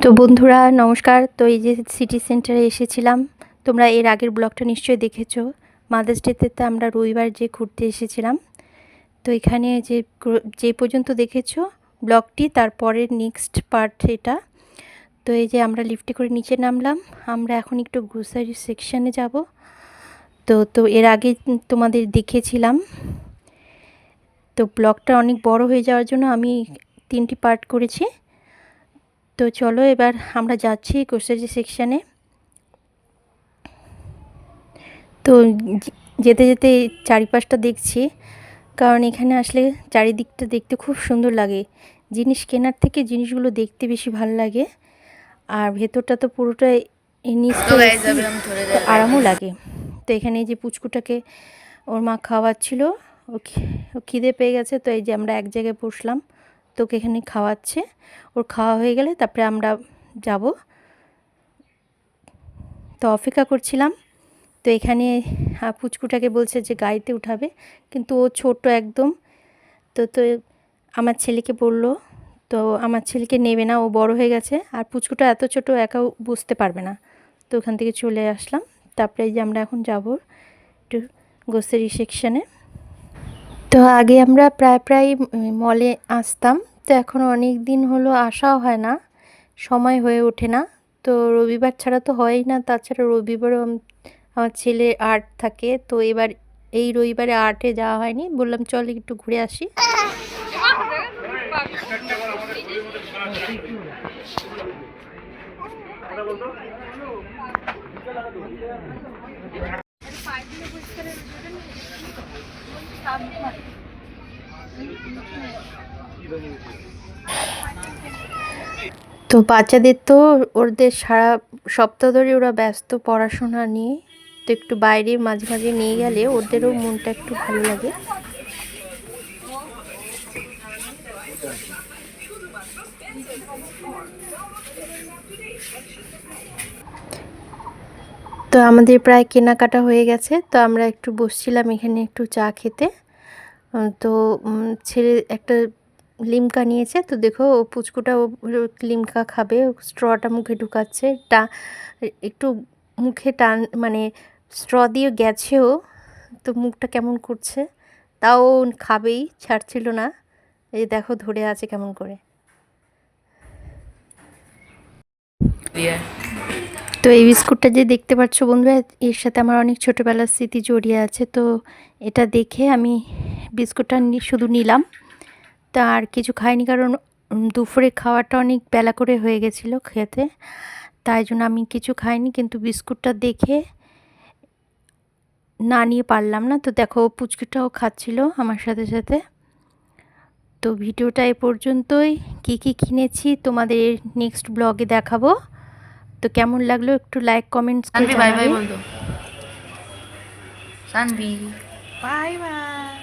তো বন্ধুরা নমস্কার। তো এই যে সিটি সেন্টারে এসেছিলাম, তোমরা এর আগের ব্লগটা নিশ্চয়ই দেখেছো। মাদার্স ডেতে তো আমরা রবিবার যে ঘুরতে এসেছিলাম। তো এখানে যে পর্যন্ত দেখেছো ব্লগটি, তারপরের নেক্সট পার্ট এটা। তো এই যে আমরা লিফটে করে নিচে নামলাম, আমরা এখন একটু গ্রোসারি সেকশানে যাব। তো এর আগে তোমাদের দেখেছিলাম। তো ব্লগটা অনেক বড় হয়ে যাওয়ার জন্য আমি 3টি পার্ট করেছি। তো চলো এবার আমরা যাচ্ছি গ্রোসারি সেকশানে। তো যেতে যেতে চারিপাশটা দেখছি, কারণ এখানে আসলে চারিদিকটা দেখতে খুব সুন্দর লাগে। জিনিস কেনার থেকে জিনিসগুলো দেখতে বেশি ভালো লাগে। আর ভেতরটা তো পুরোটাই নিচটা তো আরামও লাগে। তো এখানে এই যে পুচকুটাকে ওর মা খাওয়াচ্ছিল, ও খিদে পেয়ে গেছে। তো এই যে আমরা এক জায়গায় বসলাম, তো ওকে এখানে খাওয়াচ্ছে। ওর খাওয়া হয়ে গেলে তারপরে আমরা যাব। তো অপেক্ষা করছিলাম। তো এখানে পুচকুটাকে বলছে যে গাড়িতে উঠাবে, কিন্তু ও ছোট একদম। তো আমার ছেলেকে বললো, তো আমার ছেলেকে নেবে না, ও বড় হয়ে গেছে। আর পুচকুটা এত ছোট, একাও বুঝতে পারবে না। তো ওখান থেকে চলে আসলাম। তারপরে যে আমরা এখন যাব একটু গ্রোসারি সেকশানে। তো আগে আমরা প্রায় মলে আসতাম, তো এখন অনেক দিন হলো আসাও হয় না, সময় হয়ে ওঠে না। তো রবিবার ছাড়া তো হয়ই না, তাছাড়া রবিবারও আমার ছেলে আর্ট থাকে। তো এবার এই রবিবারে আর্টে যাওয়া হয়নি, বললাম চল একটু ঘুরে আসি। তো বাচ্চাদের তো ওদের সারা সপ্তাহ ধরে ওরা ব্যস্ত পড়াশোনা নিয়ে। তো একটু বাইরে মাঝে মাঝে নিয়ে গেলে ওদেরও মনটা একটু ভালো লাগে। তো আমাদের প্রায় কেনাকাটা হয়ে গেছে। তো আমরা একটু বসছিলাম এখানে একটু চা খেতে। তো ছেলে একটা লিমকা নিয়েছে। তো দেখো ও পুচকুটা ও লিমকা খাবে, স্ট্রটা মুখে ঢুকাচ্ছে। একটু মুখে টান মানে স্ট্র দিয়ে গেছেও, তো মুখটা কেমন করছে, তাও খাবেই, ছাড়ছিল না। এই দেখো ধরে আছে কেমন করে। তো এই বিস্কুটটা যে দেখতে পাচ্ছ বন্ধুরা, এর সাথে আমার অনেক ছোটোবেলার স্মৃতি জড়িয়ে আছে। তো এটা দেখে আমি বিস্কুটটা শুধু নিলাম, তা আর কিছু খাইনি, কারণ দুপুরে খাওয়াটা অনেক বেলা করে হয়ে গেছিলো খেতে, তাই জন্য আমি কিছু খাইনি। কিন্তু বিস্কুটটা দেখে না নিয়ে পারলাম না। তো দেখো পুচকুটাও খাচ্ছিল আমার সাথে সাথে। তো ভিডিওটা এ পর্যন্তই। কী কিনেছি তোমাদের নেক্সট ব্লগে দেখাবো। তো কেমন লাগলো একটু লাইক কমেন্টস করে জানাবে। Bye bye.